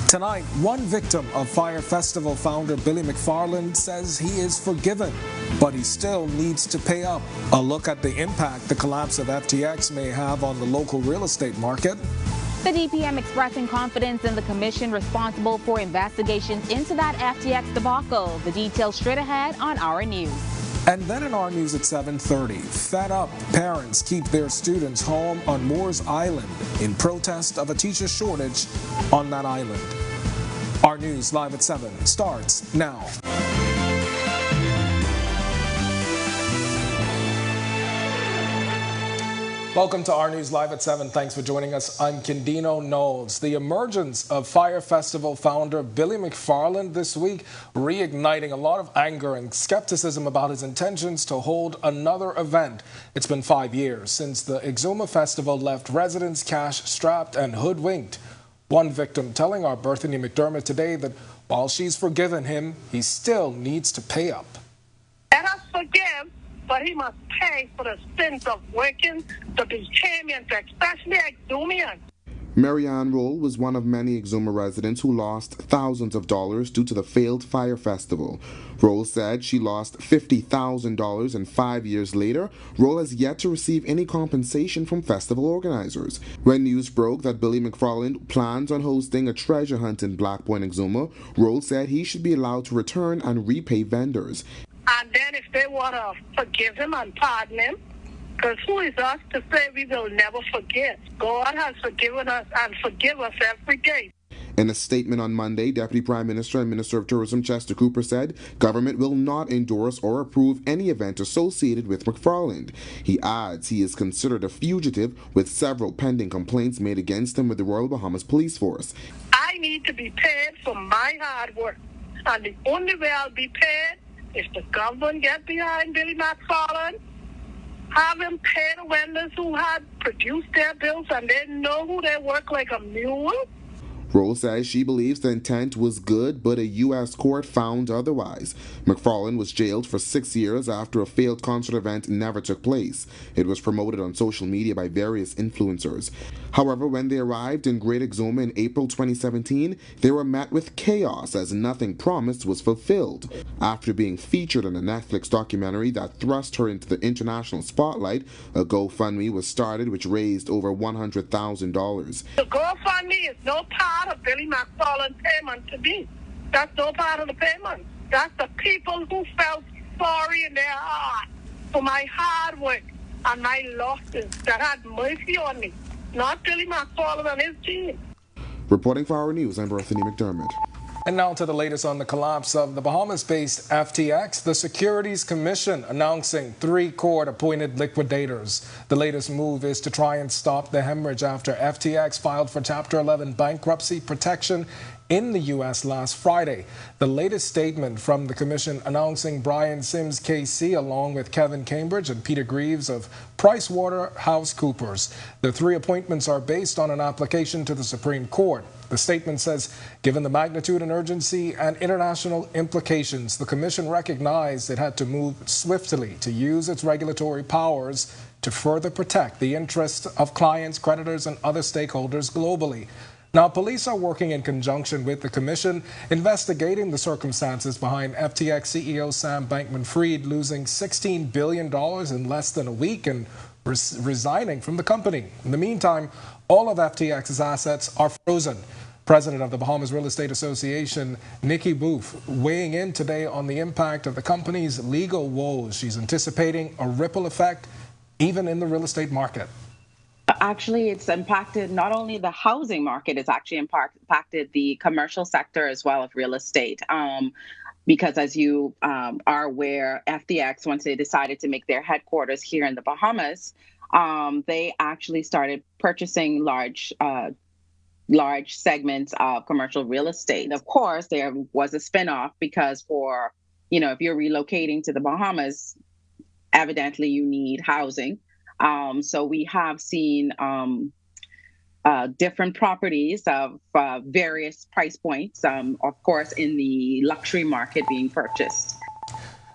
Tonight, one victim of Fyre Festival founder Billy McFarland says he is forgiven, but he still needs to pay up. A look at the impact the collapse of FTX may have on the local real estate market. The DPM expressing confidence in the commission responsible for investigations into that FTX debacle. The details straight ahead on Our News. And then in Our News at 7:30, fed up parents keep their students home on Moores Island in protest of a teacher shortage on that island. Our News live at 7 starts now. Welcome to Our News Live at 7. Thanks for joining us. I'm Kendino Knowles. The emergence of Fyre Festival founder Billy McFarland this week reigniting a lot of anger and skepticism about his intentions to hold another event. It's been 5 years since the Exuma Festival left residents cash-strapped and hoodwinked. One victim telling our Berthany McDermott today that while she's forgiven him, he still needs to pay up. Let us forgive, but he must pay for the sins of working the Bahamians, especially Exumians. Marianne Roll was one of many Exuma residents who lost thousands of dollars due to the failed Fyre Festival. Roll said she lost $50,000 and 5 years later, Roll has yet to receive any compensation from festival organizers. When news broke that Billy McFarland plans on hosting a treasure hunt in Black Point, Exuma, Roll said he should be allowed to return and repay vendors. And then if they want to forgive him and pardon him, because who is us to say we will never forget? God has forgiven us and forgive us every day. In a statement on Monday, Deputy Prime Minister and Minister of Tourism Chester Cooper said government will not endorse or approve any event associated with McFarland. He adds he is considered a fugitive with several pending complaints made against him with the Royal Bahamas Police Force. I need to be paid for my hard work, and the only way I'll be paid is the government get behind Billy McFarland, have him pay the vendors who had produced their bills and they know who they work like a mule. Roll says she believes the intent was good, but a U.S. court found otherwise. McFarland was jailed for 6 years after a failed concert event never took place. It was promoted on social media by various influencers. However, when they arrived in Great Exuma in April 2017, they were met with chaos as nothing promised was fulfilled. After being featured in a Netflix documentary that thrust her into the international spotlight, a GoFundMe was started which raised over $100,000. The GoFundMe is no part of Billy McFarland's payment to me. That's no part of the payment. That's the people who felt sorry in their heart for my hard work and my losses that had mercy on me. Not Billy McFarland and his team. Reporting for Our News, I'm Berthany McDermott. And now to the latest on the collapse of the Bahamas-based FTX. The Securities Commission announcing 3 court-appointed liquidators. The latest move is to try and stop the hemorrhage after FTX filed for Chapter 11 bankruptcy protection in the U.S. last Friday. The latest statement from the commission announcing Brian Sims KC along with Kevin Cambridge and Peter Greaves of PricewaterhouseCoopers. The 3 appointments are based on an application to the Supreme Court. The statement says, given the magnitude and urgency and international implications, the commission recognized it had to move swiftly to use its regulatory powers to further protect the interests of clients, creditors, and other stakeholders globally. Now, police are working in conjunction with the commission, investigating the circumstances behind FTX CEO Sam Bankman-Fried losing $16 billion in less than a week and resigning from the company. In the meantime, all of FTX's assets are frozen. President of the Bahamas Real Estate Association, Nikki Booth, weighing in today on the impact of the company's legal woes. She's anticipating a ripple effect even in the real estate market. Actually, it's impacted not only the housing market, it's actually impacted the commercial sector as well of real estate. Because as you are aware, FTX, once they decided to make their headquarters here in the Bahamas, they actually started purchasing large segments of commercial real estate. And of course, there was a spinoff because if you're relocating to the Bahamas, evidently you need housing. So we have seen different properties of various price points, of course, in the luxury market being purchased.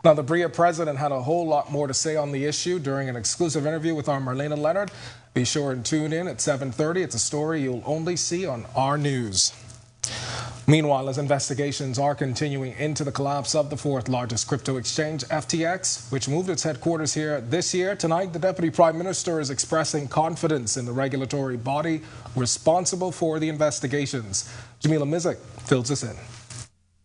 Now, the BRIA president had a whole lot more to say on the issue during an exclusive interview with our Marlena Leonard. Be sure and tune in at 7:30. It's a story you'll only see on Our News. Meanwhile, as investigations are continuing into the collapse of the fourth largest crypto exchange, FTX, which moved its headquarters here this year, tonight the Deputy Prime Minister is expressing confidence in the regulatory body responsible for the investigations. Jamila Mizik fills us in.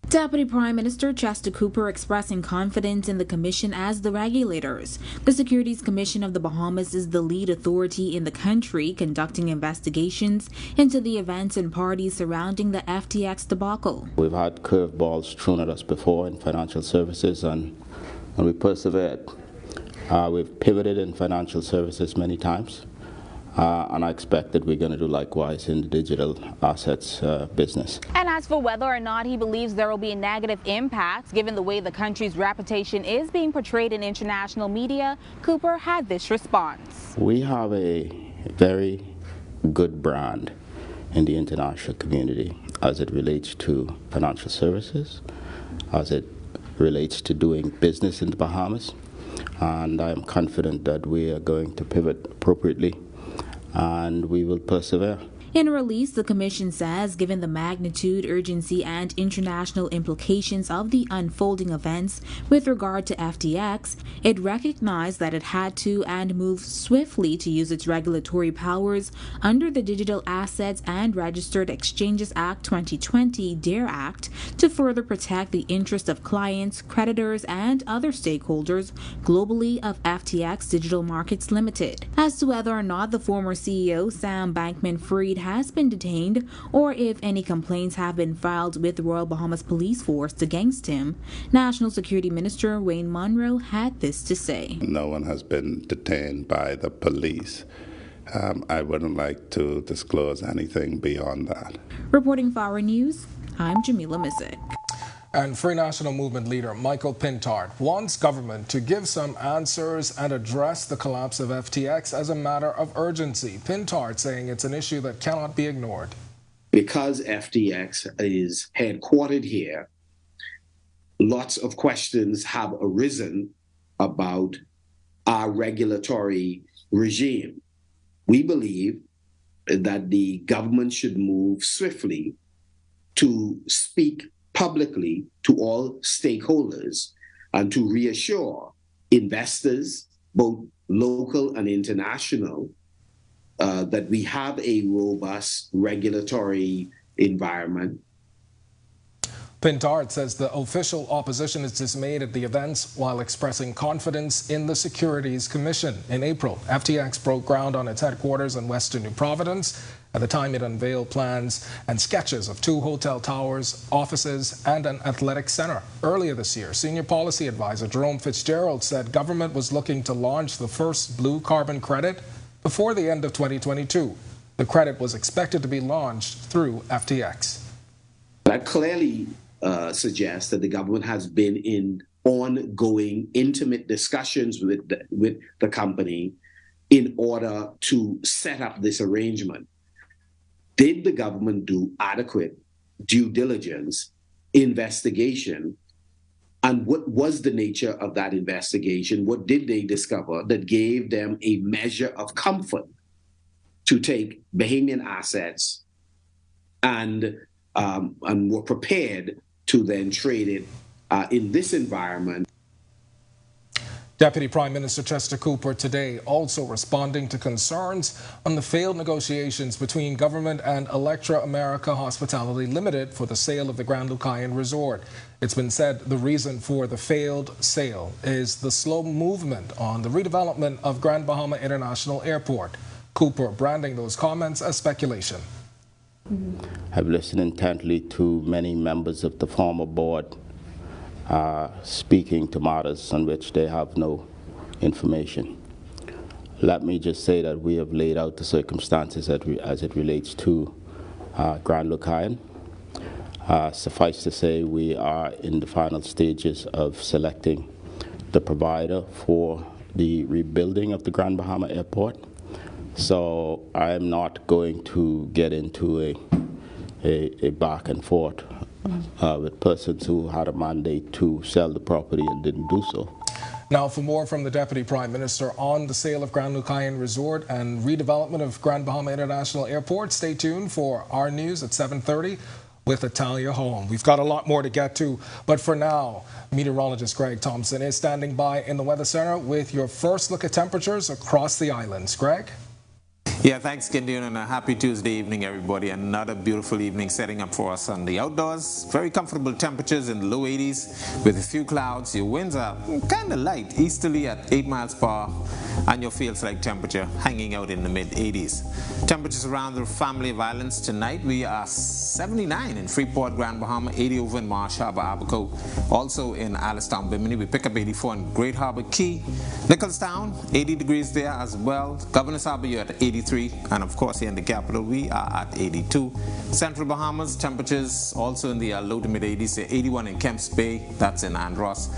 Deputy Prime Minister Chester Cooper expressing confidence in the Commission as the regulators. The Securities Commission of the Bahamas is the lead authority in the country conducting investigations into the events and parties surrounding the FTX debacle. We've had curveballs thrown at us before in financial services and we persevered. We've pivoted in financial services many times. And I expect that we're going to do likewise in the digital assets business. And as for whether or not he believes there will be a negative impact, given the way the country's reputation is being portrayed in international media, Cooper had this response. We have a very good brand in the international community as it relates to financial services, as it relates to doing business in the Bahamas. And I'm confident that we are going to pivot appropriately and we will persevere. In a release, the Commission says, given the magnitude, urgency, and international implications of the unfolding events with regard to FTX, it recognized that it had to and moved swiftly to use its regulatory powers under the Digital Assets and Registered Exchanges Act 2020 DARE Act to further protect the interest of clients, creditors, and other stakeholders globally of FTX Digital Markets Limited. As to whether or not the former CEO, Sam Bankman-Fried, has been detained or if any complaints have been filed with the Royal Bahamas Police Force against him, National Security Minister Wayne Monroe had this to say. No one has been detained by the police. I wouldn't like to disclose anything beyond that. Reporting Fyre News, I'm Jamila Mizik. And Free National Movement leader Michael Pintard wants government to give some answers and address the collapse of FTX as a matter of urgency. Pintard saying it's an issue that cannot be ignored. Because FTX is headquartered here, lots of questions have arisen about our regulatory regime. We believe that the government should move swiftly to speak publicly to all stakeholders and to reassure investors, both local and international, that we have a robust regulatory environment. Pintard says the official opposition is dismayed at the events while expressing confidence in the Securities Commission. In April, FTX broke ground on its headquarters in Western New Providence. At the time, it unveiled plans and sketches of 2 hotel towers, offices, and an athletic center. Earlier this year, senior policy advisor Jerome Fitzgerald said government was looking to launch the first blue carbon credit before the end of 2022. The credit was expected to be launched through FTX. That clearly suggests that the government has been in ongoing, intimate discussions with the company in order to set up this arrangement. Did the government do adequate due diligence, investigation, and what was the nature of that investigation? What did they discover that gave them a measure of comfort to take Bahamian assets and were prepared to then trade it in this environment? Deputy Prime Minister Chester Cooper today also responding to concerns on the failed negotiations between government and Electra America Hospitality Limited for the sale of the Grand Lucayan Resort. It's been said the reason for the failed sale is the slow movement on the redevelopment of Grand Bahama International Airport. Cooper branding those comments as speculation. I've listened intently to many members of the former board speaking to matters on which they have no information. Let me just say that we have laid out the circumstances as it relates to Grand Lucayan. Suffice to say, we are in the final stages of selecting the provider for the rebuilding of the Grand Bahama Airport. So I am not going to get into a back and forth with persons who had a mandate to sell the property and didn't do so. Now, for more from the Deputy Prime Minister on the sale of Grand Lucayan Resort and redevelopment of Grand Bahama International Airport, stay tuned for our news at 7:30. with Italia home. We've got a lot more to get to, but for now, meteorologist Greg Thompson is standing by in the Weather Center with your first look at temperatures across the islands. Greg? Yeah, thanks, Gideon, and a happy Tuesday evening, everybody. Another beautiful evening setting up for us on the outdoors. Very comfortable temperatures in the low 80s with a few clouds. Your winds are kind of light, easterly at 8 miles per hour, and your feels-like temperature hanging out in the mid-80s. Temperatures around the family of islands tonight, we are 79 in Freeport, Grand Bahama, 80 over in Marsh Harbor, Abaco, also in Alistown, Bimini. We pick up 84 in Great Harbor Key, Nicholstown, 80 degrees there as well. Governor's Harbor, you're at 83, and of course here in the capital, we are at 82. Central Bahamas, temperatures also in the low to mid-80s, 81 in Kemps Bay, that's in Andros.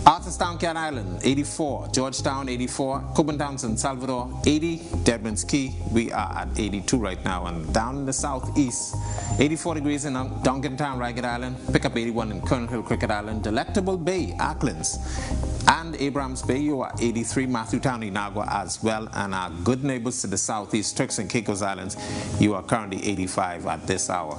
Arthurstown, Cat Island, 84. Georgetown, 84. Copenhagen, San Salvador, 80. Deadman's Key, we are at 82 right now. And down in the southeast, 84 degrees in Duncantown, Ragged Island. Pick up 81 in Colonel Hill, Cricket Island. Delectable Bay, Acklands. And Abrams Bay, you are 83. Matthewtown, Inagua as well. And our good neighbors to the southeast, Turks and Caicos Islands, you are currently 85 at this hour.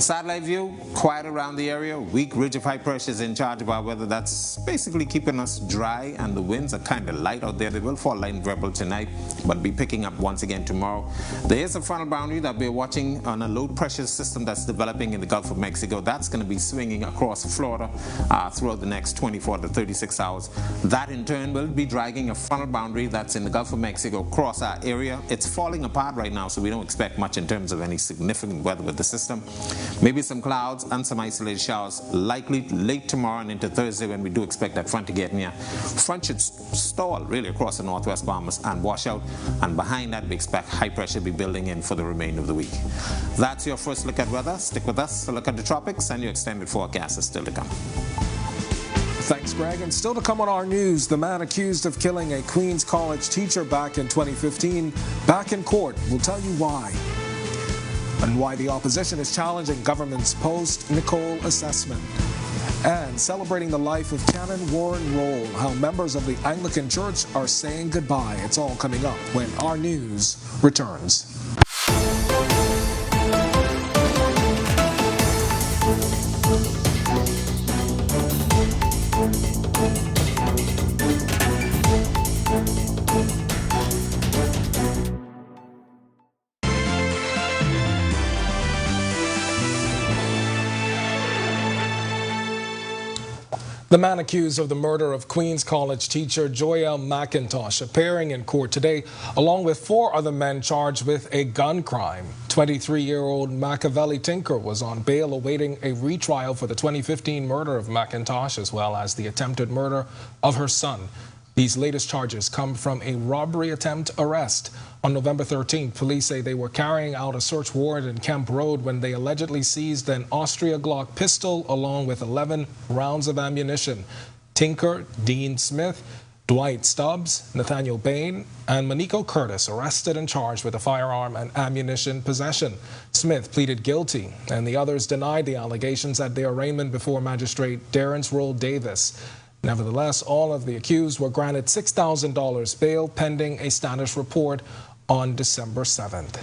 Satellite view, quiet around the area. Weak ridge of high pressure is in charge of our weather. That's basically keeping us dry, and the winds are kind of light out there. They will fall light and rebel tonight, but be picking up once again tomorrow. There is a frontal boundary that we're watching on a low pressure system that's developing in the Gulf of Mexico. That's going to be swinging across Florida throughout the next 24 to 36 hours. That in turn will be dragging a frontal boundary that's in the Gulf of Mexico across our area. It's falling apart right now, so we don't expect much in terms of any significant weather with the system. Maybe some clouds and some isolated showers likely late tomorrow and into Thursday, when we do expect that front to get near. Front should stall really across the northwest Bahamas and wash out, and behind that we expect high pressure to be building in for the remainder of the week. That's your first look at weather. Stick with us to look at the tropics, and your extended forecast is still to come. Thanks, Greg. And still to come on our news, the man accused of killing a Queens College teacher back in 2015, back in court. We'll tell you why. And why the opposition is challenging government's post-Nicole assessment. And celebrating the life of Canon Warren Roll, how members of the Anglican Church are saying goodbye. It's all coming up when our news returns. The man accused of the murder of Queens College teacher Joelle McIntosh appearing in court today, along with 4 other men charged with a gun crime. 23-year-old Machiavelli Tinker was on bail awaiting a retrial for the 2015 murder of McIntosh, as well as the attempted murder of her son. These latest charges come from a robbery attempt arrest. On November 13th, police say they were carrying out a search warrant in Kemp Road when they allegedly seized an Austria Glock pistol along with 11 rounds of ammunition. Tinker, Dean Smith, Dwight Stubbs, Nathaniel Bain, and Maniko Curtis arrested and charged with a firearm and ammunition possession. Smith pleaded guilty, and the others denied the allegations at their arraignment before Magistrate Darren Roll Davis. Nevertheless, all of the accused were granted $6,000 bail pending a status report on December 7th.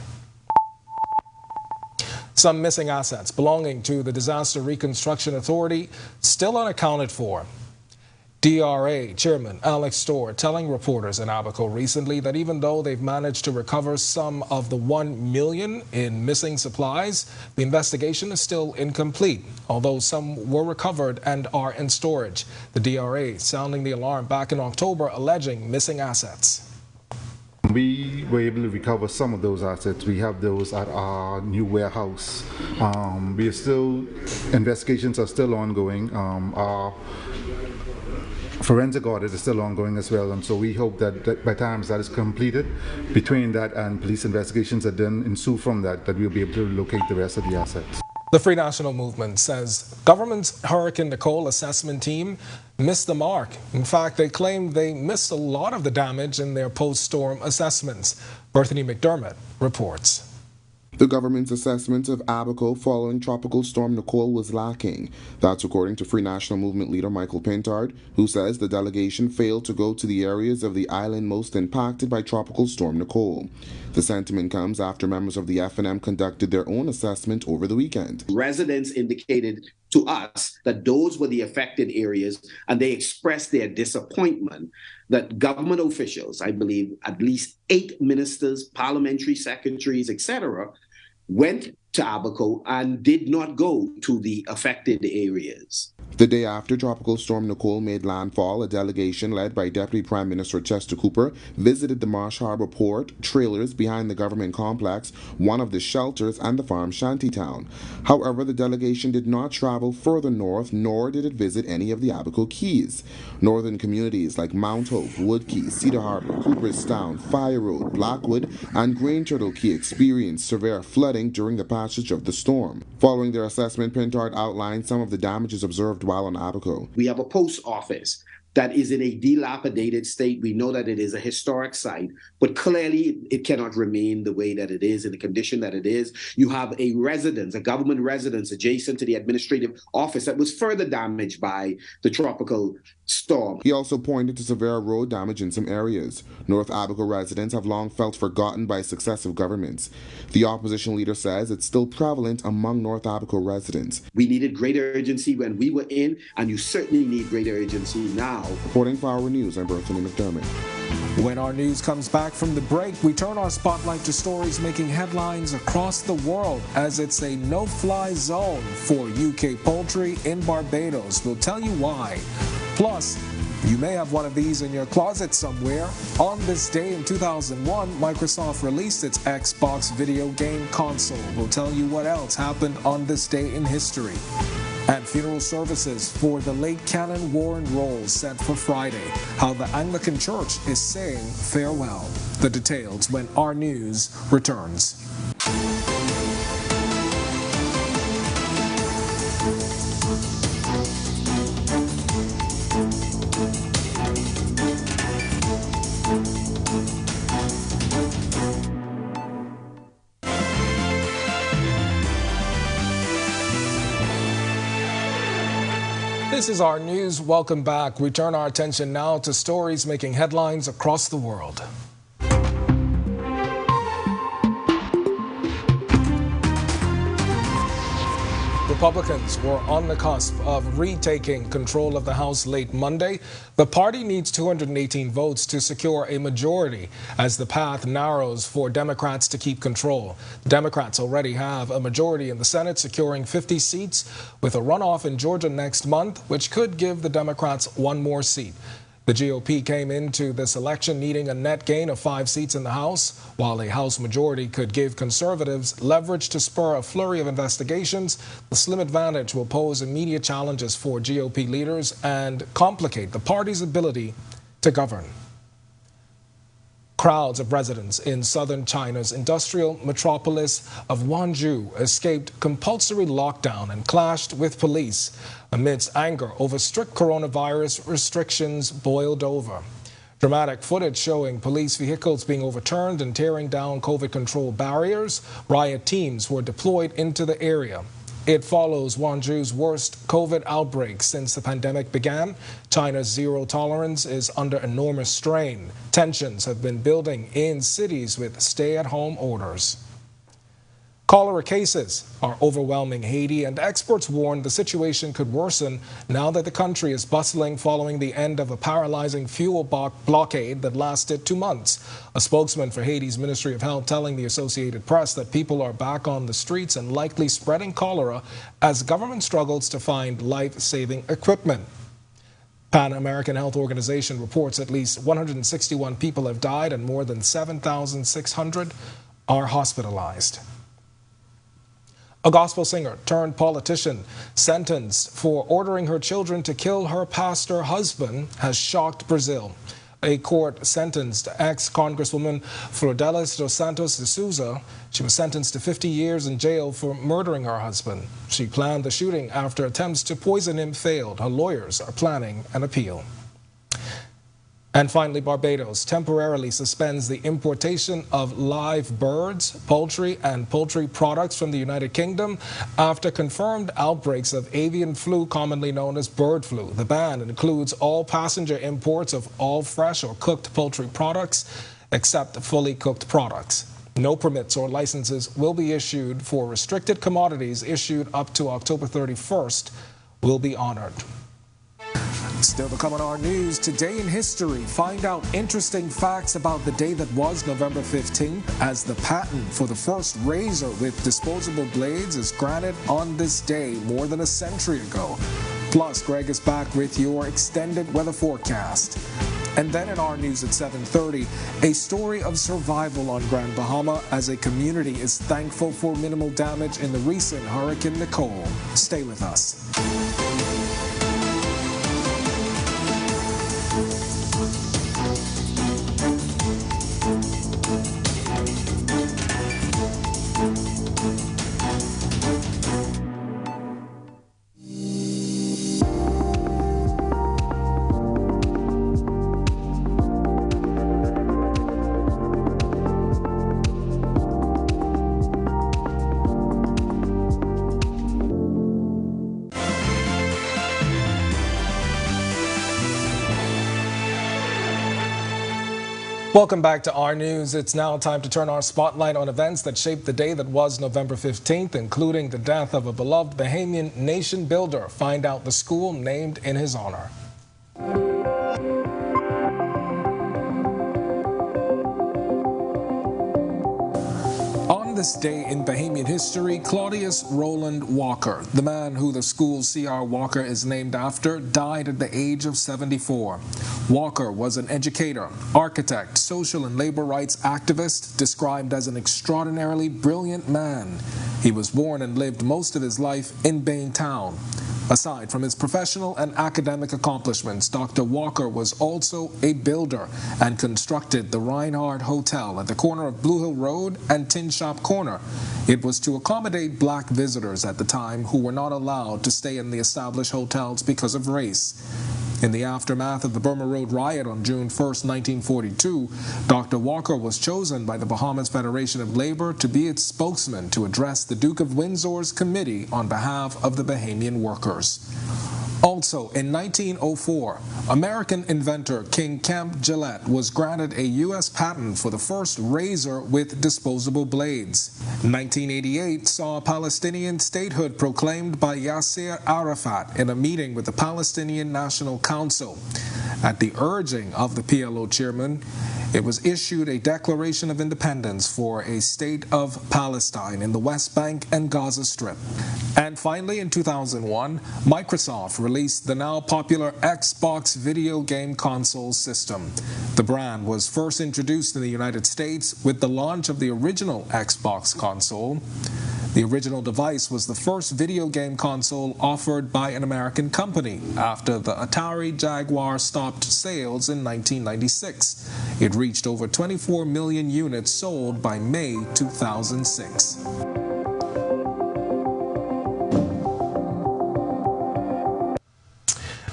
Some missing assets belonging to the Disaster Reconstruction Authority still unaccounted for. DRA Chairman Alex Storr telling reporters in Abaco recently that even though they've managed to recover some of the $1 million in missing supplies, the investigation is still incomplete, although some were recovered and are in storage. The DRA sounding the alarm back in October, alleging missing assets. We were able to recover some of those assets. We have those at our new warehouse. Investigations are still ongoing. Our forensic audit is still ongoing as well, and so we hope that by the time that is completed, between that and police investigations that then ensue from that we'll be able to locate the rest of the assets. The Free National Movement says government's Hurricane Nicole assessment team missed the mark. In fact, they claim they missed a lot of the damage in their post-storm assessments. Berthany McDermott reports. The government's assessment of Abaco following Tropical Storm Nicole was lacking. That's according to Free National Movement leader Michael Pintard, who says the delegation failed to go to the areas of the island most impacted by Tropical Storm Nicole. The sentiment comes after members of the F&M conducted their own assessment over the weekend. Residents indicated to us that those were the affected areas, and they expressed their disappointment that government officials, I believe at least 8 ministers, parliamentary secretaries, etc., went to Abaco and did not go to the affected areas. The day after Tropical Storm Nicole made landfall, a delegation led by Deputy Prime Minister Chester Cooper visited the Marsh Harbor Port, trailers behind the government complex, one of the shelters, and the farm shantytown. However, the delegation did not travel further north, nor did it visit any of the Abaco Keys. Northern communities like Mount Hope, Woodkey, Cedar Harbor, Cooperstown, Fire Road, Blackwood, and Green Turtle Key experienced severe flooding during the passage of the storm. Following their assessment, Pintard outlined some of the damages observed while on Abaco. We have a post office that is in a dilapidated state. We know that it is a historic site, but clearly it cannot remain the way that it is, in the condition that it is. You have a residence, a government residence adjacent to the administrative office that was further damaged by the tropical storm. He also pointed to severe road damage in some areas. North Abaco residents have long felt forgotten by successive governments. The opposition leader says it's still prevalent among North Abaco residents. We needed greater urgency when we were in, and you certainly need greater urgency now. Reporting for Our News, I'm Berthany McDermott. When our news comes back from the break, we turn our spotlight to stories making headlines across the world as it's a no-fly zone for UK poultry in Barbados. We'll tell you why. Plus, you may have one of these in your closet somewhere. On this day in 2001, Microsoft released its Xbox video game console. We'll tell you what else happened on this day in history. And funeral services for the late Canon Warren Rolls set for Friday. How the Anglican Church is saying farewell. The details when Our News returns. This is Our News. Welcome back. We turn our attention now to stories making headlines across the world. Republicans were on the cusp of retaking control of the House late Monday. The party needs 218 votes to secure a majority as the path narrows for Democrats to keep control. Democrats already have a majority in the Senate, securing 50 seats, with a runoff in Georgia next month, which could give the Democrats one more seat. The GOP came into this election needing a net gain of 5 seats in the House, while a House majority could give conservatives leverage to spur a flurry of investigations. The slim advantage will pose immediate challenges for GOP leaders and complicate the party's ability to govern. Crowds of residents in southern China's industrial metropolis of Guangzhou escaped compulsory lockdown and clashed with police amidst anger over strict coronavirus restrictions boiled over. Dramatic footage showing police vehicles being overturned and tearing down COVID control barriers. Riot teams were deployed into the area. It follows Guangzhou's worst COVID outbreak since the pandemic began. China's zero tolerance is under enormous strain. Tensions have been building in cities with stay-at-home orders. Cholera cases are overwhelming Haiti, and experts warn the situation could worsen now that the country is bustling following the end of a paralyzing fuel blockade that lasted 2 months. A spokesman for Haiti's Ministry of Health telling the Associated Press that people are back on the streets and likely spreading cholera as government struggles to find life-saving equipment. Pan American Health Organization reports at least 161 people have died and more than 7,600 are hospitalized. A gospel singer turned politician sentenced for ordering her children to kill her pastor husband has shocked Brazil. A court sentenced ex-Congresswoman Flordelis dos Santos de Souza. She was sentenced to 50 years in jail for murdering her husband. She planned the shooting after attempts to poison him failed. Her lawyers are planning an appeal. And finally, Barbados temporarily suspends the importation of live birds, poultry, and poultry products from the United Kingdom after confirmed outbreaks of avian flu, commonly known as bird flu. The ban includes all passenger imports of all fresh or cooked poultry products, except fully cooked products. No permits or licenses will be issued for restricted commodities issued up to October 31st will be honored. Still to come on our news, today in history, find out interesting facts about the day that was November 15th as the patent for the first razor with disposable blades is granted on this day more than a century ago. Plus, Greg is back with your extended weather forecast. And then in our news at 7:30, a story of survival on Grand Bahama as a community is thankful for minimal damage in the recent Hurricane Nicole. Stay with us. Welcome back to Our News. It's now time to turn our spotlight on events that shaped the day that was November 15th, including the death of a beloved Bahamian nation builder. Find out the school named in his honor. On this day in Bahamian history, Claudius Roland Walker, the man who the school C.R. Walker is named after, died at the age of 74. Walker was an educator, architect, social and labor rights activist, described as an extraordinarily brilliant man. He was born and lived most of his life in Baintown. Aside from his professional and academic accomplishments, Dr. Walker was also a builder and constructed the Reinhardt Hotel at the corner of Blue Hill Road and Tin Shop Corner. It was to accommodate black visitors at the time who were not allowed to stay in the established hotels because of race. In the aftermath of the Burma Road riot on June 1, 1942, Dr. Walker was chosen by the Bahamas Federation of Labor to be its spokesman to address the Duke of Windsor's committee on behalf of the Bahamian workers. Also, in 1904, American inventor King Kemp Gillette was granted a U.S. patent for the first razor with disposable blades. 1988 saw Palestinian statehood proclaimed by Yasser Arafat in a meeting with the Palestinian National Council. At the urging of the PLO chairman, it was issued a declaration of independence for a state of Palestine in the West Bank and Gaza Strip. And finally, in 2001, Microsoft released the now popular Xbox video game console system. The brand was first introduced in the United States with the launch of the original Xbox console. The original device was the first video game console offered by an American company after the Atari Jaguar stopped sales in 1996. It reached over 24 million units sold by May 2006.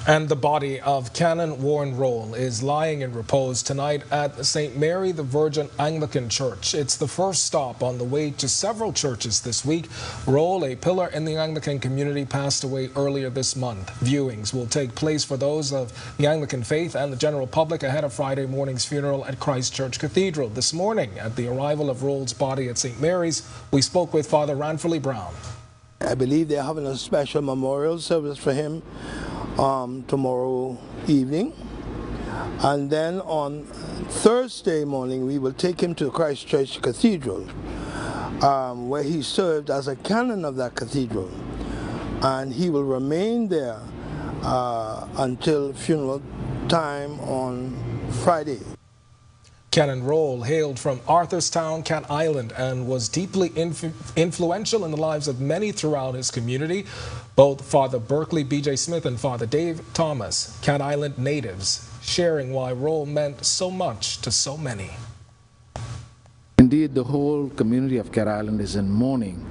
And the body of Canon Warren Roll is lying in repose tonight at St. Mary the Virgin Anglican Church. It's the first stop on the way to several churches this week. Roll, a pillar in the Anglican community, passed away earlier this month. Viewings will take place for those of the Anglican faith and the general public ahead of Friday morning's funeral at Christ Church Cathedral. This morning, at the arrival of Roll's body at St. Mary's, we spoke with Father Ranfurly Brown. I believe they're having a special memorial service for him tomorrow evening, and then on Thursday morning we will take him to Christ Church Cathedral, where he served as a canon of that cathedral, and he will remain there until funeral time on Friday. Canon Roll hailed from Arthurstown, Cat Island, and was deeply influential in the lives of many throughout his community. Both Father Berkeley B.J. Smith and Father Dave Thomas, Cat Island natives, sharing why Roll meant so much to so many. Indeed, the whole community of Cat Island is in mourning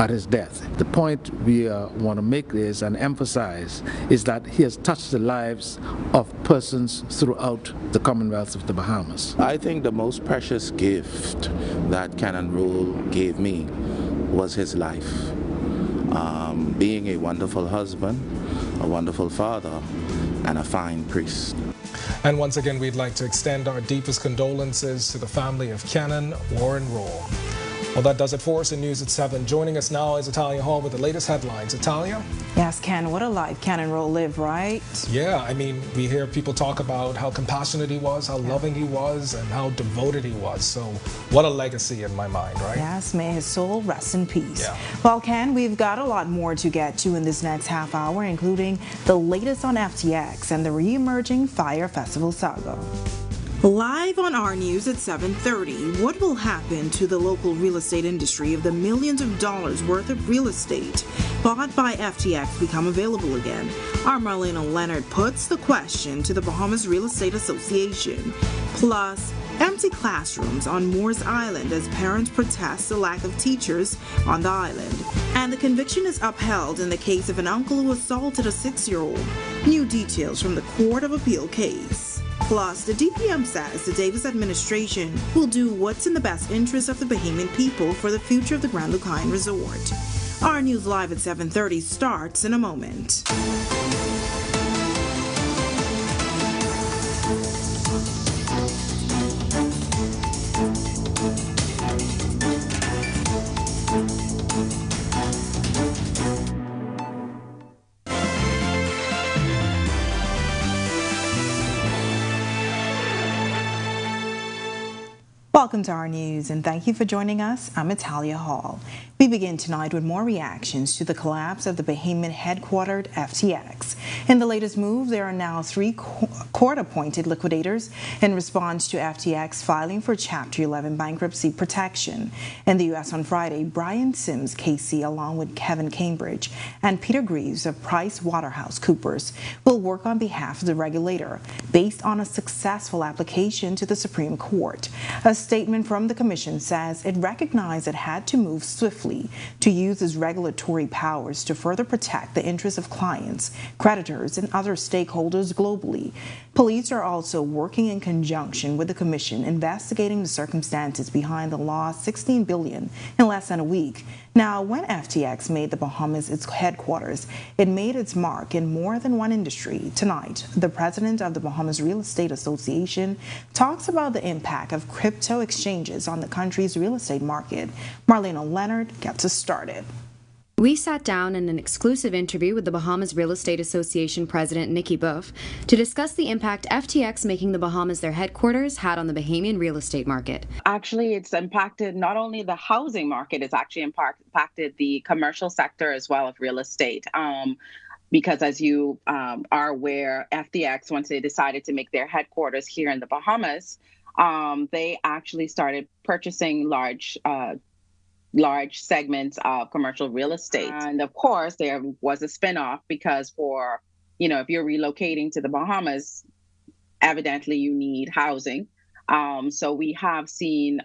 at his death. The point we want to make is and emphasize is that he has touched the lives of persons throughout the Commonwealth of the Bahamas. I think the most precious gift that Canon Rule gave me was his life. Being a wonderful husband, a wonderful father, and a fine priest. And once again, we'd like to extend our deepest condolences to the family of Canon Warren Rule. Well, that does it for us in News at 7. Joining us now is Italia Hall with the latest headlines. Italia? Yes, Ken, what a life Canon Rule lived, right? Yeah, I mean, we hear people talk about how compassionate he was, how loving he was, and how devoted he was. So what a legacy in my mind, right? Yes, may his soul rest in peace. Yeah. Well, Ken, we've got a lot more to get to in this next half hour, including the latest on FTX and the re-emerging Fyre Festival saga. Live on our news at 7:30, what will happen to the local real estate industry if the millions of dollars worth of real estate bought by FTX become available again? Our Marlena Leonard puts the question to the Bahamas Real Estate Association. Plus, empty classrooms on Moores Island as parents protest the lack of teachers on the island. And the conviction is upheld in the case of an uncle who assaulted a 6-year-old. New details from the Court of Appeal case. Plus, the DPM says the Davis administration will do what's in the best interest of the Bahamian people for the future of the Grand Lucayan Resort. Our news live at 7:30 starts in a moment. Welcome to our news and thank you for joining us. I'm Italia Hall. We begin tonight with more reactions to the collapse of the Bahamian headquartered FTX. In the latest move, there are now 3 court-appointed liquidators in response to FTX filing for Chapter 11 bankruptcy protection. In the U.S. on Friday, Brian Sims, KC, along with Kevin Cambridge and Peter Greaves of PricewaterhouseCoopers, will work on behalf of the regulator based on a successful application to the Supreme Court. A statement from the Commission says it recognized it had to move swiftly to use its regulatory powers to further protect the interests of clients, creditors, and other stakeholders globally. Police are also working in conjunction with the Commission investigating the circumstances behind the lost $16 billion in less than a week. Now, when FTX made the Bahamas its headquarters, it made its mark in more than one industry. Tonight, the president of the Bahamas Real Estate Association talks about the impact of crypto exchanges on the country's real estate market. Marlena Leonard gets us started. We sat down in an exclusive interview with the Bahamas Real Estate Association President Nikki Buff to discuss the impact FTX making the Bahamas their headquarters had on the Bahamian real estate market. Actually, it's impacted not only the housing market, it's actually impacted the commercial sector as well of real estate. Because as you are aware, FTX, once they decided to make their headquarters here in the Bahamas, they actually started purchasing large segments of commercial real estate. And of course, there was a spinoff because if you're relocating to the Bahamas, evidently you need housing. So we have seen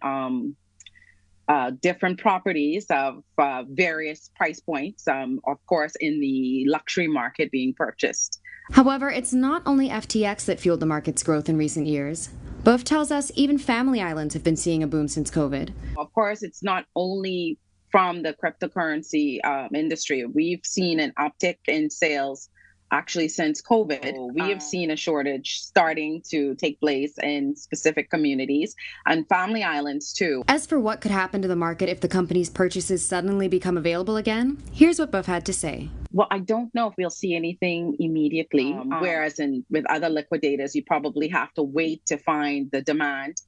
different properties of various price points, of course, in the luxury market being purchased. However, it's not only FTX that fueled the market's growth in recent years. Buff tells us even family islands have been seeing a boom since COVID. Of course, it's not only from the cryptocurrency industry. We've seen an uptick in sales actually since COVID. We have seen a shortage starting to take place in specific communities and family islands too. As for what could happen to the market if the company's purchases suddenly become available again, here's what Buff had to say. Well, I don't know if we'll see anything immediately, whereas with other liquidators, you probably have to wait to find the demand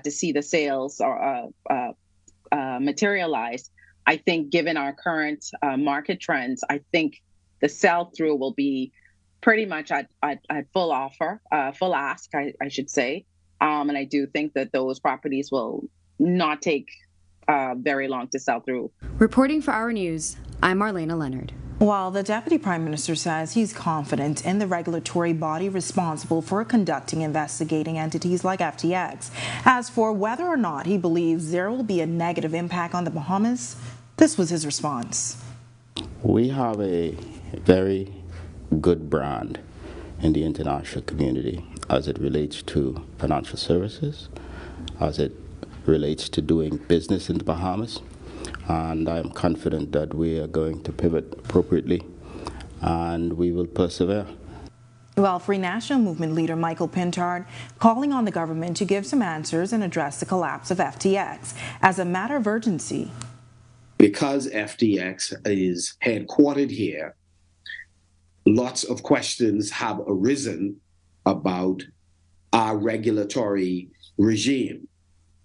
to see the sales or materialize. I think given our current market trends, I think the sell-through will be pretty much at full offer, full ask, I should say. And I do think that those properties will not take very long to sell through. Reporting for Our News, I'm Marlena Leonard. While the Deputy Prime Minister says he's confident in the regulatory body responsible for conducting investigating entities like FTX. As for whether or not he believes there will be a negative impact on the Bahamas, This was his response. We have a very good brand in the international community as it relates to financial services, as it relates to doing business in the Bahamas, and I am confident that we are going to pivot appropriately and we will persevere. Well, Free National Movement leader Michael Pintard calling on the government to give some answers and address the collapse of FTX as a matter of urgency. Because FTX is headquartered here, lots of questions have arisen about our regulatory regime.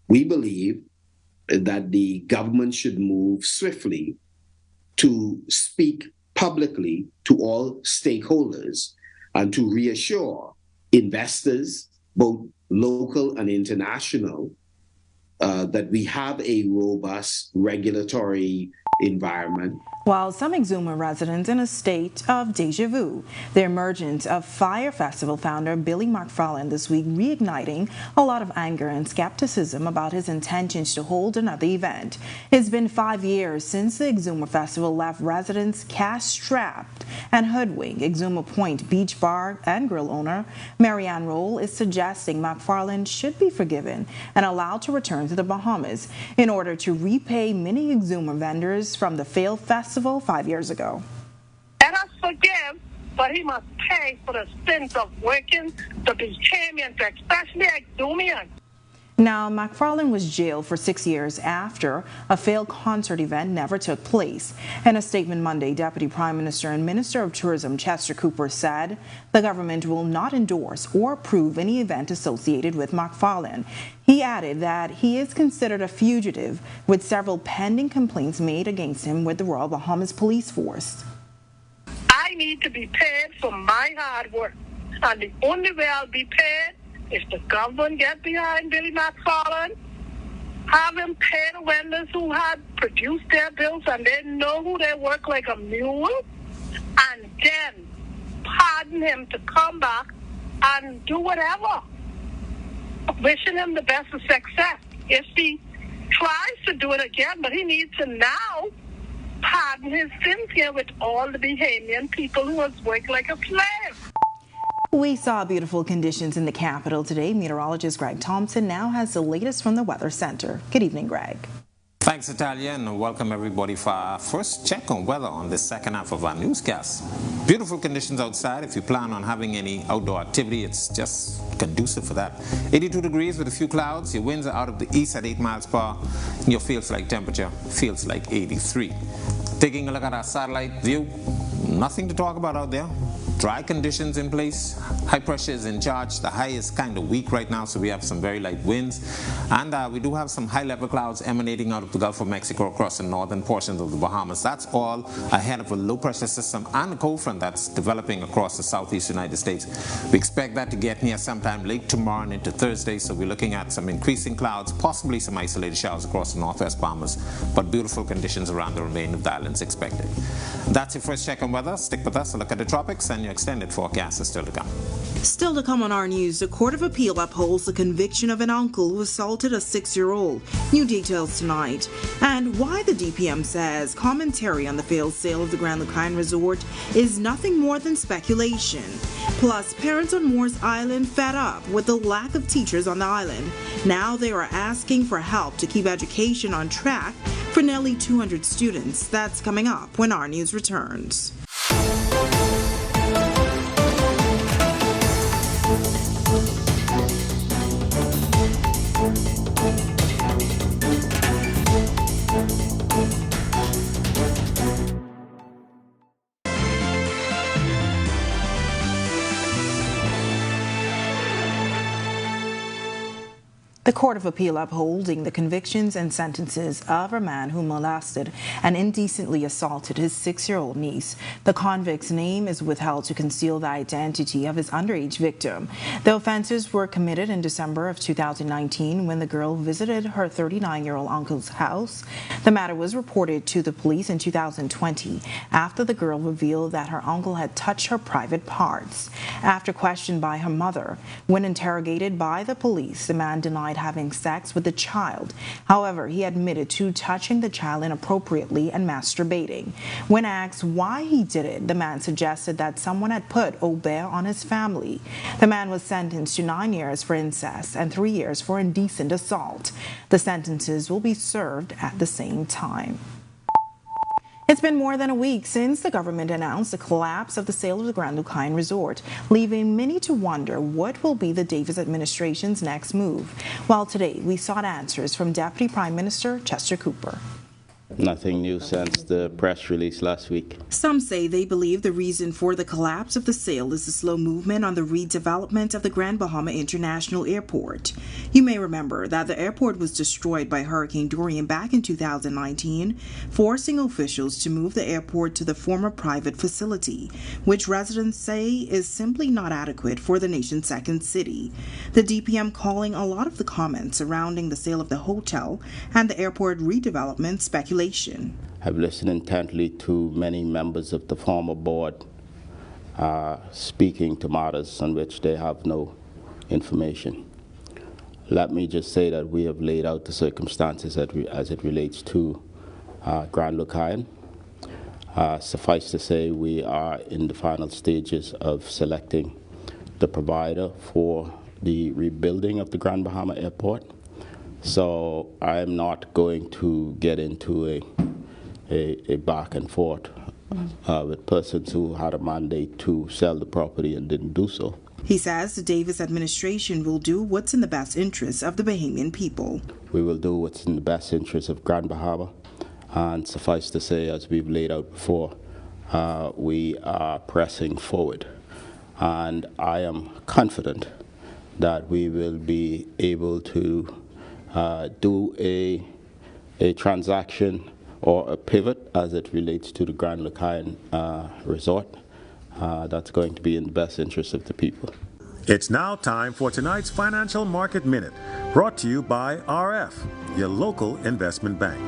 We believe that the government should move swiftly to speak publicly to all stakeholders and to reassure investors, both local and international, that we have a robust regulatory environment. While some Exuma residents in a state of deja vu, the emergence of Fyre Festival founder Billy McFarland this week reigniting a lot of anger and skepticism about his intentions to hold another event. It's been 5 years since the Exuma Festival left residents cash-strapped and hoodwinked. Exuma Point Beach Bar and Grill owner Marianne Roll is suggesting McFarland should be forgiven and allowed to return to the Bahamas in order to repay many Exuma vendors from the failed festival 5 years ago. Let us forgive, but he must pay for the sins of working the Bahamians, especially Exumians. Now, McFarland was jailed for 6 years after a failed concert event never took place. In a statement Monday, Deputy Prime Minister and Minister of Tourism Chester Cooper said the government will not endorse or approve any event associated with McFarland. He added that he is considered a fugitive, with several pending complaints made against him with the Royal Bahamas Police Force. I need to be paid for my hard work, and the only way I'll be paid if the government get behind Billy McFarland, have him pay the vendors who had produced their bills and they know who they work like a mule, and then pardon him to come back and do whatever. Wishing him the best of success. If he tries to do it again, but he needs to now pardon his sins here with all the Bahamian people who has worked like a slave. We saw beautiful conditions in the capital today. Meteorologist Greg Thompson now has the latest from the Weather Center. Good evening, Greg. Thanks, Natalia, and welcome everybody for our first check on weather on the second half of our newscast. Beautiful conditions outside. If you plan on having any outdoor activity, it's just conducive for that. 82 degrees with a few clouds. Your winds are out of the east at 8 miles per hour. Your feels like temperature feels like 83. Taking a look at our satellite view, nothing to talk about out there. Dry conditions in place, high pressure is in charge. The high is kind of weak right now, so we have some very light winds. And we do have some high-level clouds emanating out of the Gulf of Mexico across the northern portions of the Bahamas. That's all ahead of a low-pressure system and a cold front that's developing across the southeast United States. We expect that to get here sometime late tomorrow and into Thursday, so we're looking at some increasing clouds, possibly some isolated showers across the northwest Bahamas, but beautiful conditions around the remainder of the islands expected. That's your first check on weather. Stick with us, a look at the tropics, and your extended forecast is still to come. Still to come on our news, the Court of Appeal upholds the conviction of an uncle who assaulted a 6-year-old. New details tonight. And why the DPM says commentary on the failed sale of the Grand Lucayan Resort is nothing more than speculation. Plus, parents on Moores Island fed up with the lack of teachers on the island. Now they are asking for help to keep education on track for nearly 200 students. That's coming up when our news returns. The Court of Appeal upholding the convictions and sentences of a man who molested and indecently assaulted his 6-year-old niece. The convict's name is withheld to conceal the identity of his underage victim. The offenses were committed in December of 2019 when the girl visited her 39-year-old uncle's house. The matter was reported to the police in 2020 after the girl revealed that her uncle had touched her private parts. After questioned by her mother, when interrogated by the police, the man denied denied having sex with the child. However, he admitted to touching the child inappropriately and masturbating. When asked why he did it, the man suggested that someone had put Aubert on his family. The man was sentenced to 9 years for incest and 3 years for indecent assault. The sentences will be served at the same time. It's been more than a week since the government announced the collapse of the sale of the Grand Lucayan Resort, leaving many to wonder what will be the Davis administration's next move. While today we sought answers from Deputy Prime Minister Chester Cooper. Nothing new since the press release last week. Some say they believe the reason for the collapse of the sale is the slow movement on the redevelopment of the Grand Bahama International Airport. You may remember that the airport was destroyed by Hurricane Dorian back in 2019, forcing officials to move the airport to the former private facility, which residents say is simply not adequate for the nation's second city. The DPM calling a lot of the comments surrounding the sale of the hotel and the airport redevelopment speculation. I've listened intently to many members of the former board speaking to matters on which they have no information. Let me just say that we have laid out the circumstances as it relates to Grand Lucayan. Suffice to say, we are in the final stages of selecting the provider for the rebuilding of the Grand Bahama Airport. So I am not going to get into a back and forth with persons who had a mandate to sell the property and didn't do so. He says the Davis administration will do what's in the best interest of the Bahamian people. We will do what's in the best interest of Grand Bahama, and suffice to say, as we've laid out before, we are pressing forward. And I am confident that we will be able to do a transaction or a pivot as it relates to the Grand Lucayan Resort. That's going to be in the best interest of the people. It's now time for tonight's Financial Market Minute, brought to you by RF, your local investment bank.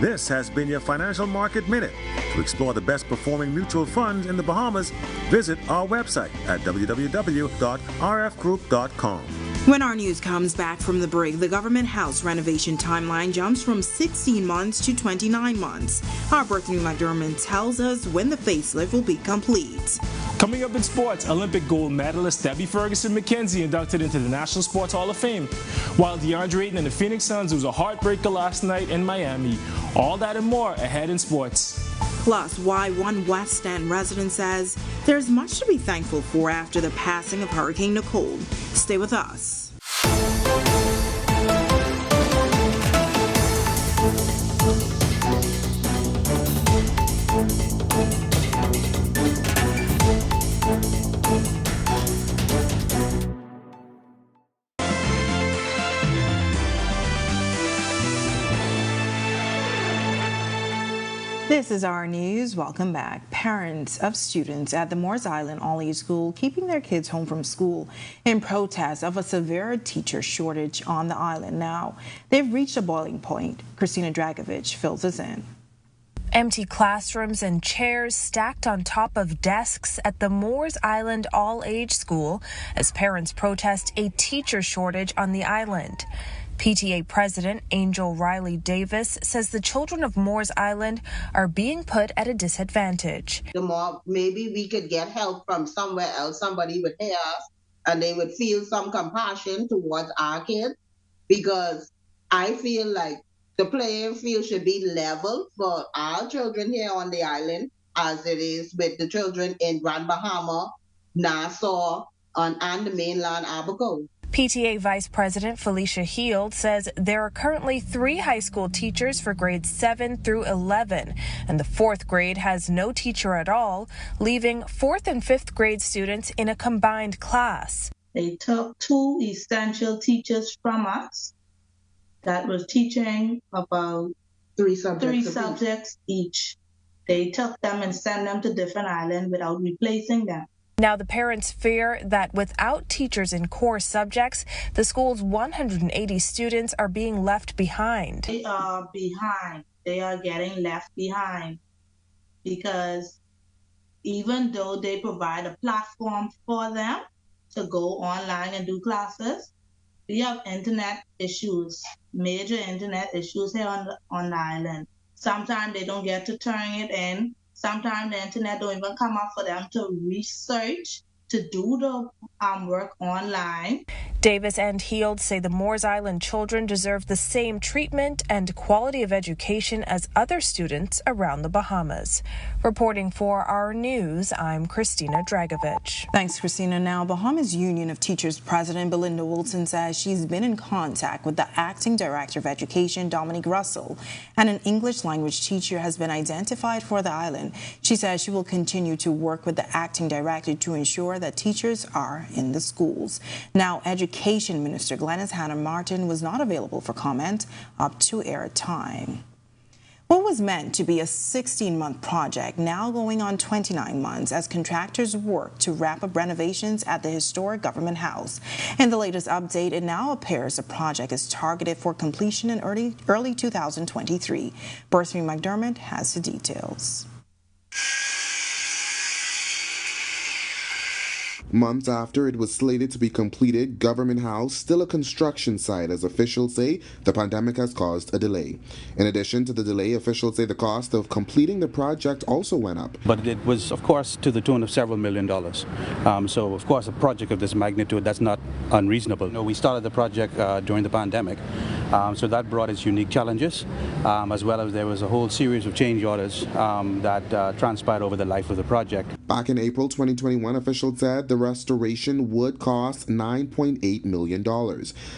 This has been your Financial Market Minute. To explore the best performing mutual funds in the Bahamas, visit our website at www.rfgroup.com. When our news comes back from the break, the government house renovation timeline jumps from 16 months to 29 months. Our Berthany McDermott tells us when the facelift will be complete. Coming up in sports, Olympic gold medalist Debbie Ferguson-McKenzie inducted into the National Sports Hall of Fame, while DeAndre Ayton and the Phoenix Suns was a heartbreaker last night in Miami. All that and more ahead in sports. Plus, why one West End resident says there's much to be thankful for after the passing of Hurricane Nicole. Stay with us. This is our news. Welcome back. Parents of students at the Moores Island All-Age School keeping their kids home from school in protest of a severe teacher shortage on the island now. They've reached a boiling point. Christina Dragovich fills us in. Empty classrooms and chairs stacked on top of desks at the Moores Island All-Age School as parents protest a teacher shortage on the island. PTA President Angel Riley Davis says the children of Moores Island are being put at a disadvantage. The more maybe we could get help from somewhere else, somebody would hear us and they would feel some compassion towards our kids, because I feel like the playing field should be level for our children here on the island as it is with the children in Grand Bahama, Nassau, and the mainland Abaco. PTA Vice President Felicia Heald says there are currently 3 high school teachers for grades 7 through 11, and the 4th grade has no teacher at all, leaving 4th and 5th grade students in a combined class. They took 2 essential teachers from us that was teaching about 3 subjects each. They took them and sent them to different islands without replacing them. Now, the parents fear that without teachers in core subjects, the school's 180 students are being left behind. They are behind. They are getting left behind because even though they provide a platform for them to go online and do classes, we have internet issues, major internet issues here on the island. Sometimes they don't get to turn it in. Sometimes the internet don't even come up for them to research, to do the work online. Davis and Heald say the Moores Island children deserve the same treatment and quality of education as other students around the Bahamas. Reporting for Our News, I'm Christina Dragovich. Thanks, Christina. Now, Bahamas Union of Teachers President Belinda Wilson says she's been in contact with the Acting Director of Education, Dominique Russell, and an English language teacher has been identified for the island. She says she will continue to work with the Acting Director to ensure that teachers are in the schools. Now, Education Minister Glenys Hanna Martin was not available for comment up to air time. What was meant to be a 16-month project now going on 29 months as contractors work to wrap up renovations at the historic Government House. In the latest update, it now appears the project is targeted for completion in early 2023. Berthany McDermott has the details. Months after it was slated to be completed, Government House still a construction site as officials say the pandemic has caused a delay. In addition to the delay, officials say the cost of completing the project also went up. But it was, of course, to the tune of several $1 million. So, of course, a project of this magnitude, that's not unreasonable. You know, we started the project during the pandemic, so that brought its unique challenges, as well as there was a whole series of change orders that transpired over the life of the project. Back in April 2021, officials said the restoration would cost $9.8 million.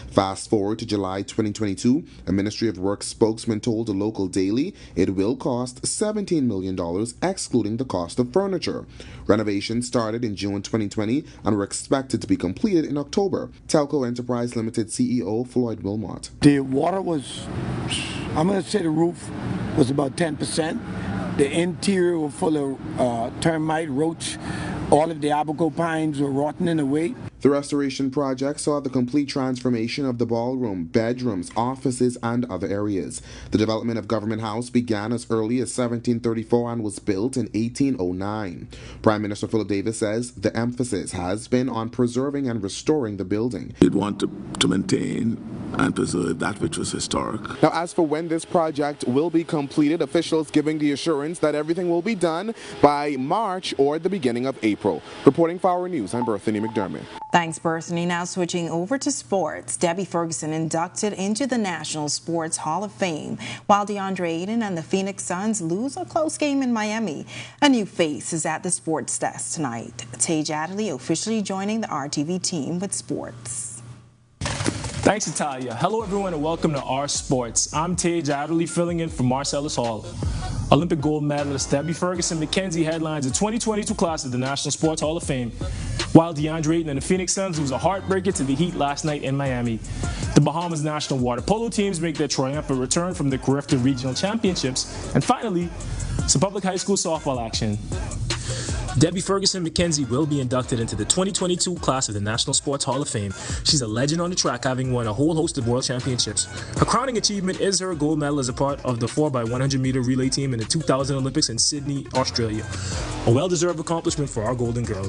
Fast forward to July 2022, a Ministry of Work spokesman told a local daily it will cost $17 million, excluding the cost of furniture. Renovations started in June 2020 and were expected to be completed in October. Telco Enterprise Limited CEO Floyd Wilmot. The water was, I'm going to say the roof was about 10%. The interior was full of termite, roach. All of the abaco pines were rotting away. The restoration project saw the complete transformation of the ballroom, bedrooms, offices, and other areas. The development of Government House began as early as 1734 and was built in 1809. Prime Minister Philip Davis says the emphasis has been on preserving and restoring the building. We'd want to maintain and preserve that which was historic. Now, as for when this project will be completed, officials giving the assurance that everything will be done by March or the beginning of April. Reporting for Our News, I'm Berthany McDermott. Thanks, Berthany. Now switching over to sports. Debbie Ferguson inducted into the National Sports Hall of Fame, while DeAndre Ayton and the Phoenix Suns lose a close game in Miami. A new face is at the sports desk tonight. Tage Adderley officially joining the RTV team with sports. Thanks, Natalia. Hello, everyone, and welcome to Our Sports. I'm Tage Adderley, filling in for Marcellus Hall. Olympic gold medalist Debbie Ferguson McKenzie headlines the 2022 class of the National Sports Hall of Fame, while DeAndre Ayton and the Phoenix Suns lose a heartbreaker to the Heat last night in Miami. The Bahamas national water polo teams make their triumphant return from the Carifta Regional Championships. And finally, some public high school softball action. Debbie Ferguson McKenzie will be inducted into the 2022 class of the National Sports Hall of Fame. She's a legend on the track, having won a whole host of world championships. Her crowning achievement is her gold medal as a part of the 4x100 meter relay team in the 2000 Olympics in Sydney, Australia. A well-deserved accomplishment for our golden girl.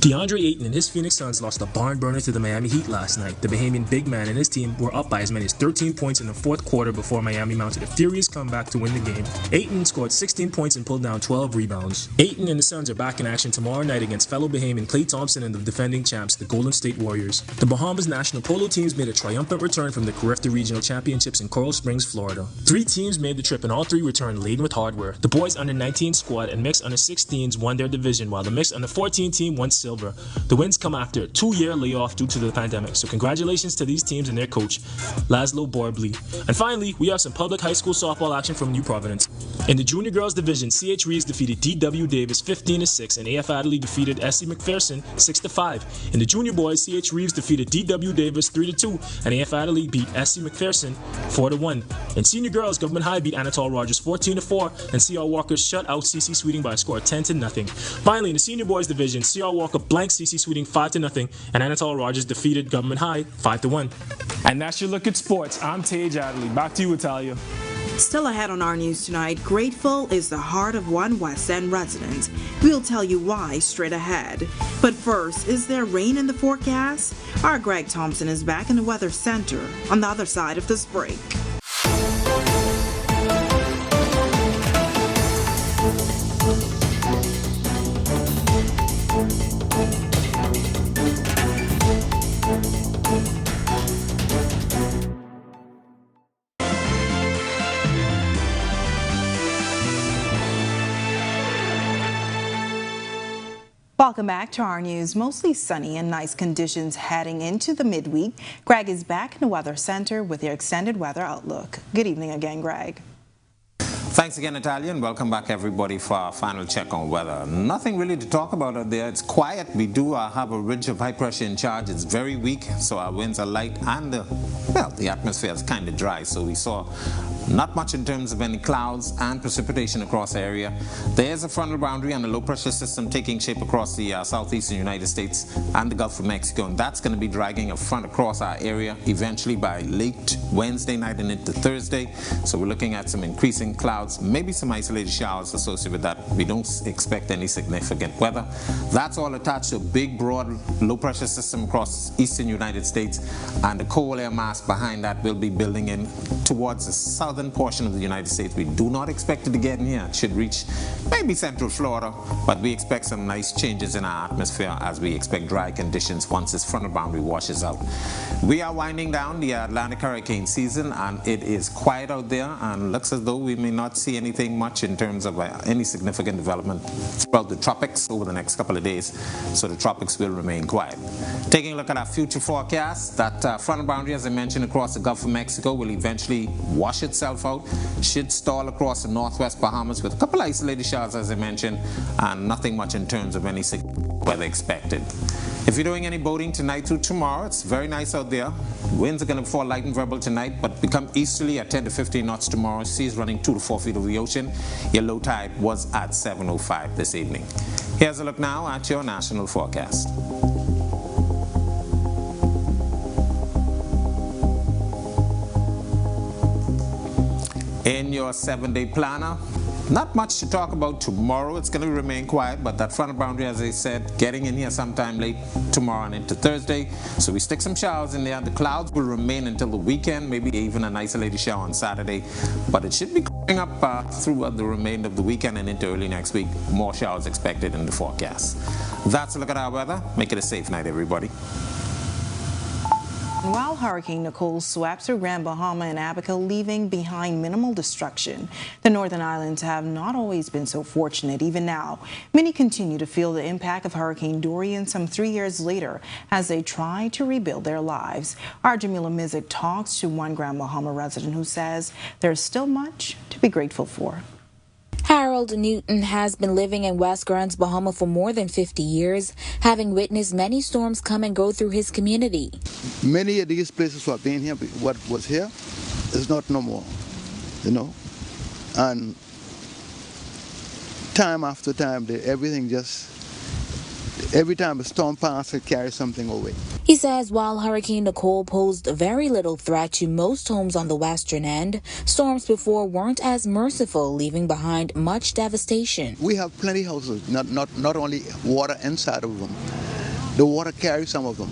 DeAndre Ayton and his Phoenix Suns lost a barn burner to the Miami Heat last night. The Bahamian big man and his team were up by as many as 13 points in the fourth quarter before Miami mounted a furious comeback to win the game. Ayton scored 16 points and pulled down 12 rebounds. Ayton and the Suns are back in action tomorrow night against fellow Bahamian Klay Thompson and the defending champs, the Golden State Warriors. The Bahamas national polo teams made a triumphant return from the Carifta Regional Championships in Coral Springs, Florida. 3 teams made the trip and all 3 returned laden with hardware. The boys under 19 squad and mixed under 16s won their division, while the mixed under 14 team won silver. silver. The wins come after a 2-year layoff due to the pandemic, so congratulations to these teams and their coach, Laszlo Borbley. And finally, we have some public high school softball action from New Providence. In the junior girls division, CH Reeves defeated DW Davis 15-6, and AF Adelaide defeated SC McPherson 6-5. In the junior boys, CH Reeves defeated DW Davis 3-2, and AF Adelaide beat SC McPherson 4-1. In senior girls, Government High beat Anatole Rogers 14-4, and CR Walker shut out CC Sweeting by a score of 10-0. Finally, in the senior boys division, CR Walker blanked CC Sweeting 5-0, and Anatole Rogers defeated Government High 5-1. And that's your look at sports. I'm Tage Adderley. Back to you, Italia. Still ahead on our news tonight, grateful is the heart of one West End resident. We'll tell you why straight ahead. But first, is there rain in the forecast? Our Greg Thompson is back in the Weather Center on the other side of this break. Welcome back to our news. Mostly sunny and nice conditions heading into the midweek. Greg is back in the Weather Center with your extended weather outlook. Good evening again, Greg. Thanks again, Natalia, and welcome back, everybody, for our final check on weather. Nothing really to talk about out there. It's quiet. We do have a ridge of high pressure in charge. It's very weak, so our winds are light, and the atmosphere is kind of dry. So we saw not much in terms of any clouds and precipitation across the area. There's a frontal boundary and a low pressure system taking shape across the southeastern United States and the Gulf of Mexico, and that's going to be dragging a front across our area eventually by late Wednesday night and into Thursday. So we're looking at some increasing clouds, maybe some isolated showers associated with that. We don't expect any significant weather. That's all attached to a big, broad, low pressure system across eastern United States, and the cold air mass behind that will be building in towards the southern portion of the United States. We do not expect it to get in here. It should reach maybe central Florida, but we expect some nice changes in our atmosphere as we expect dry conditions once this frontal boundary washes out. We are winding down the Atlantic hurricane season, and it is quiet out there, and looks as though we may not see anything much in terms of any significant development throughout the tropics over the next couple of days, so the tropics will remain quiet. Taking a look at our future forecast, that frontal boundary, as I mentioned, across the Gulf of Mexico will eventually wash itself out, should stall across the northwest Bahamas with a couple of isolated showers, as I mentioned, and nothing much in terms of any weather expected. If you're doing any boating tonight through tomorrow, it's very nice out there. Winds are going to fall light and variable tonight, but become easterly at 10 to 15 knots tomorrow. Seas running 2 to 4 feet over the ocean. Your low tide was at 7:05 this evening. Here's a look now at your national forecast. In your 7-day planner, not much to talk about tomorrow. It's going to remain quiet, but that frontal boundary, as I said, getting in here sometime late tomorrow and into Thursday. So we stick some showers in there. The clouds will remain until the weekend, maybe even an isolated shower on Saturday. But it should be clearing up throughout the remainder of the weekend and into early next week. More showers expected in the forecast. That's a look at our weather. Make it a safe night, everybody. While Hurricane Nicole swept through Grand Bahama and Abaco, leaving behind minimal destruction, the Northern Islands have not always been so fortunate. Even now, many continue to feel the impact of Hurricane Dorian some 3 years later as they try to rebuild their lives. Our Jamila Mizik talks to one Grand Bahama resident who says there's still much to be grateful for. Harold Newton has been living in West Grand Bahama for more than 50 years, having witnessed many storms come and go through his community. Many of these places were being here, what was here is not no more, you know. And time after time, every time a storm passes, it carries something away. He says while Hurricane Nicole posed very little threat to most homes on the western end, storms before weren't as merciful, leaving behind much devastation. We have plenty of houses, not only water inside of them. The water carries some of them.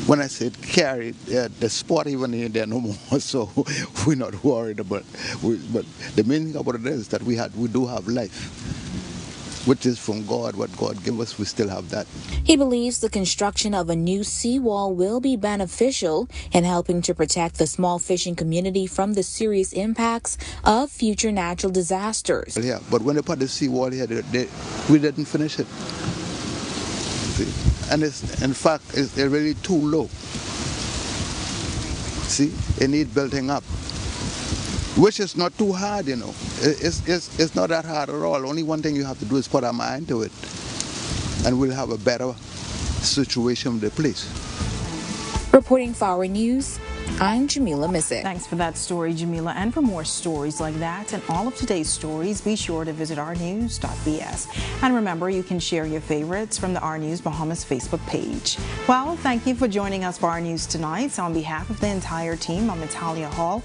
When I said carry, the spot even in there no more, so we're not worried about it. But the main thing about it is that we do have life, which is from God. What God gave us, we still have that. He believes the construction of a new seawall will be beneficial in helping to protect the small fishing community from the serious impacts of future natural disasters. Yeah, but when they put the seawall here, we didn't finish it. See? And it's, in fact, it's really too low. See, it needs building up, which is not too hard, you know. It's not that hard at all. Only one thing you have to do is put a mind to it, and we'll have a better situation with the place. Reporting Fyre News, I'm Jamila Missick. Thanks for that story, Jamila. And for more stories like that and all of today's stories, be sure to visit ournews.bs. And remember, you can share your favorites from the Our News Bahamas Facebook page. Well, thank you for joining us for Our News Tonight. So on behalf of the entire team, I'm Natalia Hall.